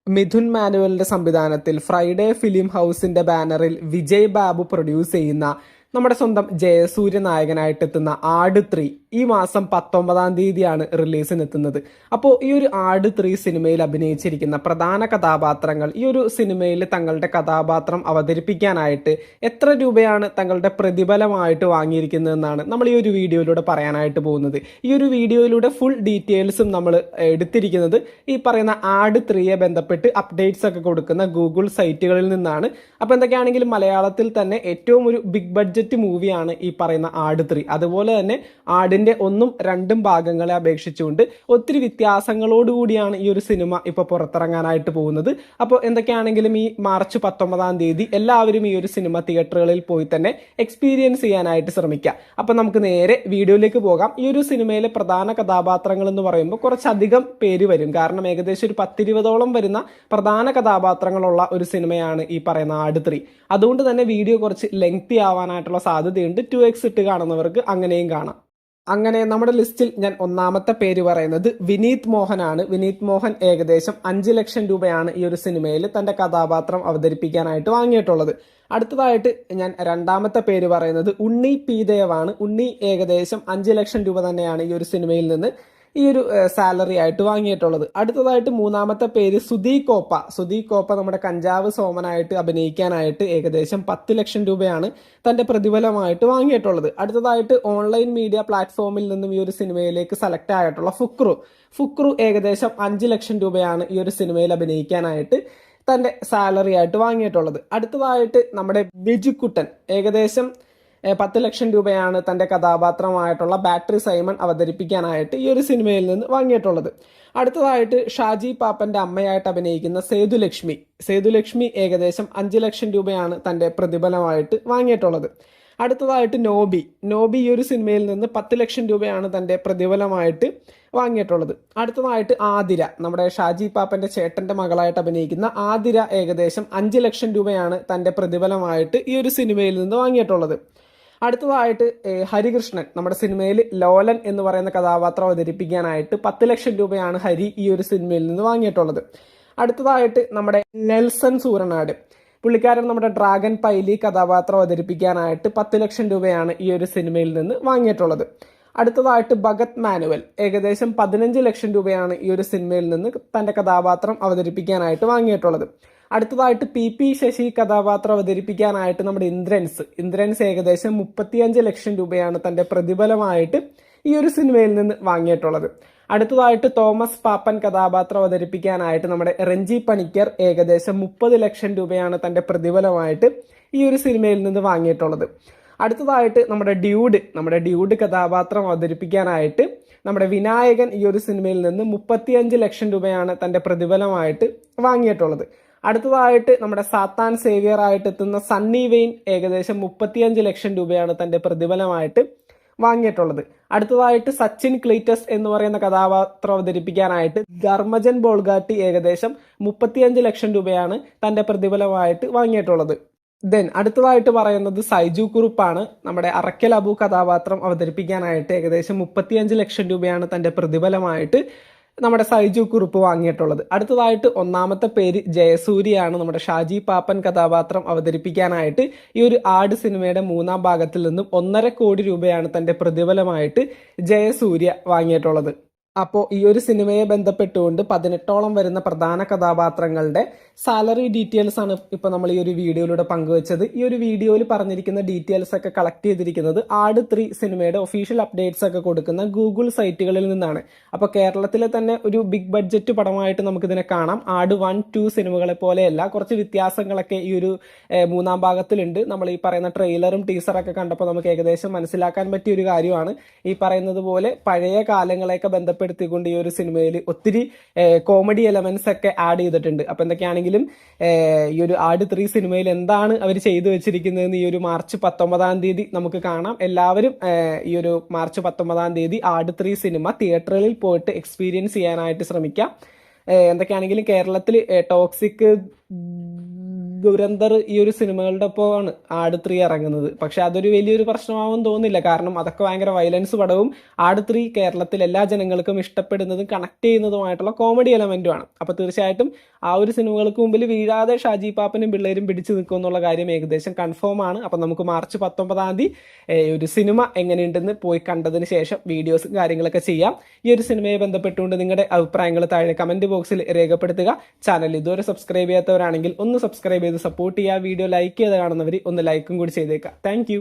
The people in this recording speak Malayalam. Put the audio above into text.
മിഥുൻ മാനുവലിന്റെ സംവിധാനത്തിൽ ഫ്രൈഡേ ഫിലിം ഹൗസിന്റെ ബാനറിൽ വിജയ് ബാബു പ്രൊഡ്യൂസ് ചെയ്യുന്ന നമ്മുടെ സ്വന്തം ജയസൂര്യ നായകനായിട്ടെത്തുന്ന ആട് 3 ഈ മാസം 19-ാം തീയതിയാണ് റിലീസിനെത്തുന്നത്. അപ്പോൾ ഈ ഒരു ആട് 3 സിനിമയിൽ അഭിനയിച്ചിരിക്കുന്ന പ്രധാന കഥാപാത്രങ്ങൾ ഈ ഒരു സിനിമയിൽ തങ്ങളുടെ കഥാപാത്രം അവതരിപ്പിക്കാനായിട്ട് എത്ര രൂപയാണ് തങ്ങളുടെ പ്രതിഫലമായിട്ട് വാങ്ങിയിരിക്കുന്നതെന്നാണ് നമ്മൾ ഈ ഒരു വീഡിയോയിലൂടെ പറയാനായിട്ട് പോകുന്നത്. ഈ ഒരു വീഡിയോയിലൂടെ ഫുൾ ഡീറ്റെയിൽസും നമ്മൾ എടുത്തിരിക്കുന്നത് ഈ പറയുന്ന ആട് 3യെ ബന്ധപ്പെട്ട് അപ്ഡേറ്റ്സ് ഒക്കെ കൊടുക്കുന്ന ഗൂഗിൾ സൈറ്റുകളിൽ നിന്നാണ്. അപ്പോൾ എന്തൊക്കെയാണെങ്കിലും മലയാളത്തിൽ തന്നെ ഏറ്റവും ഒരു ബിഗ് ബഡ്ജറ്റ് മൂവിയാണ് ഈ പറയുന്ന ആട് 3. അതുപോലെ തന്നെ ആടിന്റെ 1ഉം 2ഉം ഭാഗങ്ങളെ അപേക്ഷിച്ചുകൊണ്ട് ഒത്തിരി വ്യത്യാസങ്ങളോടുകൂടിയാണ് ഈ ഒരു സിനിമ ഇപ്പൊ പുറത്തിറങ്ങാനായിട്ട് പോകുന്നത്. അപ്പോൾ എന്തൊക്കെയാണെങ്കിലും ഈ മാർച്ച് 19-ാം തീയതി എല്ലാവരും ഈ ഒരു സിനിമ തിയേറ്ററുകളിൽ പോയി തന്നെ എക്സ്പീരിയൻസ് ചെയ്യാനായിട്ട് ശ്രമിക്കാം. അപ്പൊ നമുക്ക് നേരെ വീഡിയോയിലേക്ക് പോകാം. ഈ ഒരു സിനിമയിലെ പ്രധാന കഥാപാത്രങ്ങൾ എന്ന് പറയുമ്പോൾ കുറച്ചധികം പേര് വരും. കാരണം ഏകദേശം ഒരു 10-20ഓളം വരുന്ന പ്രധാന കഥാപാത്രങ്ങളുള്ള ഒരു സിനിമയാണ് ഈ പറയുന്ന ആട് 3. അതുകൊണ്ട് തന്നെ വീഡിയോ കുറച്ച് ലെങ്തി ആവാനായിട്ടുള്ള സാധ്യതയുണ്ട്. 2x ഇട്ട് കാണുന്നവർക്ക് അങ്ങനെയും കാണാം. അങ്ങനെ നമ്മുടെ ലിസ്റ്റിൽ ഞാൻ ഒന്നാമത്തെ പേര് പറയുന്നത് വിനീത് മോഹനാണ്. വിനീത് മോഹൻ ഏകദേശം 5 ലക്ഷം രൂപയാണ് ഈ ഒരു സിനിമയിൽ തന്റെ കഥാപാത്രം അവതരിപ്പിക്കാനായിട്ട് വാങ്ങിയിട്ടുള്ളത്. അടുത്തതായിട്ട് ഞാൻ രണ്ടാമത്തെ പേര് പറയുന്നത് ഉണ്ണി പി ദേവാണ്. ഉണ്ണി ഏകദേശം 5 ലക്ഷം രൂപ തന്നെയാണ് ഈ ഒരു സിനിമയിൽ നിന്ന് ഈ ഒരു സാലറി ആയിട്ട് വാങ്ങിയിട്ടുള്ളത്. അടുത്തതായിട്ട് മൂന്നാമത്തെ പേര് സുധി കോപ്പ. സുധി കോപ്പ നമ്മുടെ കഞ്ചാവ് സോമനായിട്ട് അഭിനയിക്കാനായിട്ട് ഏകദേശം 10 ലക്ഷം രൂപയാണ് തന്റെ പ്രതിഫലമായിട്ട് വാങ്ങിയിട്ടുള്ളത്. അടുത്തതായിട്ട് ഓൺലൈൻ മീഡിയ പ്ലാറ്റ്ഫോമിൽ നിന്നും ഈ ഒരു സിനിമയിലേക്ക് സെലക്ട് ആയിട്ടുള്ള ഫുക്രു ഏകദേശം 5 ലക്ഷം രൂപയാണ് ഈ ഒരു സിനിമയിൽ അഭിനയിക്കാനായിട്ട് തന്റെ സാലറി ആയിട്ട് വാങ്ങിയിട്ടുള്ളത്. അടുത്തതായിട്ട് നമ്മുടെ ബിജുക്കുട്ടൻ ഏകദേശം 10 ലക്ഷം രൂപയാണ് തന്റെ കഥാപാത്രമായിട്ടുള്ള ബാറ്ററി സൈമൺ അവതരിപ്പിക്കാനായിട്ട് ഈ ഒരു സിനിമയിൽ നിന്ന് വാങ്ങിയിട്ടുള്ളത്. അടുത്തതായിട്ട് ഷാജി പാപ്പന്റെ അമ്മയായിട്ട് അഭിനയിക്കുന്ന സേതുലക്ഷ്മി ഏകദേശം 5 ലക്ഷം രൂപയാണ് തന്റെ പ്രതിഫലമായിട്ട് വാങ്ങിയിട്ടുള്ളത്. അടുത്തതായിട്ട് നോബി ഈ ഒരു സിനിമയിൽ നിന്ന് 10 ലക്ഷം രൂപയാണ് തന്റെ പ്രതിഫലമായിട്ട് വാങ്ങിയിട്ടുള്ളത്. അടുത്തതായിട്ട് ആതിര, നമ്മുടെ ഷാജി പാപ്പന്റെ ചേട്ടന്റെ മകളായിട്ട് അഭിനയിക്കുന്ന ആതിര ഏകദേശം 5 ലക്ഷം രൂപയാണ് തന്റെ പ്രതിഫലമായിട്ട് ഈ ഒരു സിനിമയിൽ നിന്ന് വാങ്ങിയിട്ടുള്ളത്. അടുത്തതായിട്ട് ഹരികൃഷ്ണൻ, നമ്മുടെ സിനിമയിൽ ലോലൻ എന്ന് പറയുന്ന കഥാപാത്രം അവതരിപ്പിക്കാനായിട്ട് 10 ലക്ഷം രൂപയാണ് ഹരി ഈ ഒരു സിനിമയിൽ നിന്ന് വാങ്ങിയിട്ടുള്ളത്. അടുത്തതായിട്ട് നമ്മുടെ നെൽസൺ സൂരനാട്, പുള്ളിക്കാരൻ നമ്മുടെ ഡ്രാഗൺ പൈലി കഥാപാത്രം അവതരിപ്പിക്കാനായിട്ട് 10 ലക്ഷം രൂപയാണ് ഈ ഒരു സിനിമയിൽ നിന്ന് വാങ്ങിയിട്ടുള്ളത്. അടുത്തതായിട്ട് ഭഗത് മാനുവൽ ഏകദേശം 15 ലക്ഷം രൂപയാണ് ഈ ഒരു സിനിമയിൽ നിന്ന് തന്റെ കഥാപാത്രം അവതരിപ്പിക്കാനായിട്ട് വാങ്ങിയിട്ടുള്ളത്. അടുത്തതായിട്ട് പി ശശി കഥാപാത്രം അവതരിപ്പിക്കാനായിട്ട് നമ്മുടെ ഇന്ദ്രൻസ് ഏകദേശം 35 ലക്ഷം രൂപയാണ് തന്റെ പ്രതിഫലമായിട്ട് ഈ ഒരു സിനിമയിൽ നിന്ന് വാങ്ങിയിട്ടുള്ളത്. അടുത്തതായിട്ട് തോമസ് പാപ്പൻ കഥാപാത്രം അവതരിപ്പിക്കാനായിട്ട് നമ്മുടെ രഞ്ജി പണിക്കർ ഏകദേശം 30 ലക്ഷം രൂപയാണ് തന്റെ പ്രതിഫലമായിട്ട് ഈ ഒരു സിനിമയിൽ നിന്ന് വാങ്ങിയിട്ടുള്ളത്. അടുത്തതായിട്ട് നമ്മുടെ ഡ്യൂഡ് കഥാപാത്രം അവതരിപ്പിക്കാനായിട്ട് നമ്മുടെ വിനായകൻ ഈ ഒരു സിനിമയിൽ നിന്ന് 35 ലക്ഷം രൂപയാണ് തന്റെ പ്രതിഫലമായിട്ട് വാങ്ങിയിട്ടുള്ളത്. അടുത്തതായിട്ട് നമ്മുടെ സാത്താൻ സേവിയർ ആയിട്ട് എത്തുന്ന സണ്ണി വെയിൻ ഏകദേശം 35 ലക്ഷം രൂപയാണ് തന്റെ പ്രതിഫലമായിട്ട് വാങ്ങിയിട്ടുള്ളത്. അടുത്തതായിട്ട് സച്ചിൻ ക്ലീറ്റസ് എന്ന് പറയുന്ന കഥാപാത്രം അവതരിപ്പിക്കാനായിട്ട് ധർമ്മജൻ ബോൾഗാട്ടി ഏകദേശം 35 ലക്ഷം രൂപയാണ് തന്റെ പ്രതിഫലമായിട്ട് വാങ്ങിയിട്ടുള്ളത്. അടുത്തതായിട്ട് പറയുന്നത് സൈജു കുറുപ്പാണ്. നമ്മുടെ അറക്കൽ അബു കഥാപാത്രം അവതരിപ്പിക്കാനായിട്ട് ഏകദേശം 35 ലക്ഷം രൂപയാണ് തന്റെ പ്രതിഫലമായിട്ട് നമ്മുടെ സൈജു കുറുപ്പ് വാങ്ങിയിട്ടുള്ളത്. അടുത്തതായിട്ട് ഒന്നാമത്തെ പേര് ജയസൂര്യയാണ്. നമ്മുടെ ഷാജി പാപ്പൻ കഥാപാത്രം അവതരിപ്പിക്കാനായിട്ട് ഈ ഒരു ആട് സിനിമയുടെ 3ാം ഭാഗത്തിൽ നിന്നും 1.5 കോടി രൂപയാണ് തന്റെ പ്രതിഫലമായിട്ട് ജയസൂര്യ വാങ്ങിയിട്ടുള്ളത്. അപ്പോൾ ഈ ഒരു സിനിമയെ ബന്ധപ്പെട്ടുകൊണ്ട് 18ഓളം വരുന്ന പ്രധാന കഥാപാത്രങ്ങളുടെ സാലറി ഡീറ്റെയിൽസ് ആണ് ഇപ്പോൾ നമ്മൾ ഈ ഒരു വീഡിയോയിലൂടെ പങ്കുവച്ചത്. ഈ ഒരു വീഡിയോയിൽ പറഞ്ഞിരിക്കുന്ന ഡീറ്റെയിൽസ് ഒക്കെ കളക്ട് ചെയ്തിരിക്കുന്നത് ആട് 3 സിനിമയുടെ ഒഫീഷ്യൽ അപ്ഡേറ്റ്സ് ഒക്കെ കൊടുക്കുന്ന ഗൂഗിൾ സൈറ്റുകളിൽ നിന്നാണ്. അപ്പോൾ കേരളത്തിലെ തന്നെ ഒരു ബിഗ് ബഡ്ജറ്റ് പടമായിട്ട് നമുക്കിതിനെ കാണാം. ആട് 1, 2 സിനിമകളെ പോലെയല്ല, കുറച്ച് വ്യത്യാസങ്ങളൊക്കെ ഈ ഒരു 3ാം ഭാഗത്തിലുണ്ട്. നമ്മൾ ഈ പറയുന്ന ട്രെയിലറും ടീസറൊക്കെ കണ്ടപ്പോൾ നമുക്ക് ഏകദേശം മനസ്സിലാക്കാൻ പറ്റിയ ഒരു കാര്യമാണ്. ഈ പറയുന്നത് പോലെ പഴയ കാലങ്ങളെയൊക്കെ ബന്ധപ്പെട്ട് പ്പെടുത്തിക്കൊണ്ട് ഈ ഒരു സിനിമയിൽ ഒത്തിരി കോമഡി എലമെന്റ്സ് ഒക്കെ ആഡ് ചെയ്തിട്ടുണ്ട്. അപ്പൊ എന്തൊക്കെയാണെങ്കിലും ഈ ഒരു ആട് 3 സിനിമയിൽ എന്താണ് അവർ ചെയ്തു വെച്ചിരിക്കുന്നതെന്ന് ഈ ഒരു മാർച്ച് 19-ാം തീയതി നമുക്ക് കാണാം. എല്ലാവരും ഈ ഒരു മാർച്ച് 19-ാം തീയതി ആട് 3 സിനിമ തിയേറ്ററിൽ പോയിട്ട് എക്സ്പീരിയൻസ് ചെയ്യാനായിട്ട് ശ്രമിക്കാം. എന്തൊക്കെയാണെങ്കിലും കേരളത്തിൽ ടോക്സിക് ദുരന്തർ ഈ ഒരു സിനിമകളുടെ ഒപ്പമാണ് ആട് 3 ഇറങ്ങുന്നത്. പക്ഷെ അതൊരു വലിയൊരു പ്രശ്നമാവും തോന്നില്ല, കാരണം അതൊക്കെ ഭയങ്കര വയലൻസ് പടവും ആട് 3 കേരളത്തിൽ എല്ലാ ജനങ്ങൾക്കും ഇഷ്ടപ്പെടുന്നതും കണക്ട് ചെയ്യുന്നതുമായിട്ടുള്ള കോമഡി എലമെന്റുമാണ്. അപ്പൊ തീർച്ചയായിട്ടും ആ ഒരു സിനിമകൾക്ക് മുമ്പിൽ വീഴാതെ ഷാജി പാപ്പനും പിള്ളേരും പിടിച്ചു നിൽക്കും എന്നുള്ള കാര്യം ഏകദേശം കൺഫേം ആണ്. അപ്പൊ നമുക്ക് മാർച്ച് 19 ഒരു സിനിമ എങ്ങനെയുണ്ടെന്ന് പോയി കണ്ടതിന് ശേഷം വീഡിയോസും കാര്യങ്ങളൊക്കെ ചെയ്യാം. ഈ ഒരു സിനിമയെ ബന്ധപ്പെട്ടുകൊണ്ട് നിങ്ങളുടെ അഭിപ്രായങ്ങൾ താഴെ കമന്റ് ബോക്സിൽ രേഖപ്പെടുത്തുക. ചാനൽ ഇതുവരെ സബ്സ്ക്രൈബ് ചെയ്യാത്തവരാണെങ്കിൽ ഒന്ന് സബ്സ്ക്രൈബ് ചെയ്ത് സപ്പോർട്ട് ചെയ്യുക. വീഡിയോ ലൈക്ക് ചെയ്ത് കാണുന്നവർ ഒന്ന് ലൈക്കും കൂടി ചെയ്തേക്കാം. താങ്ക്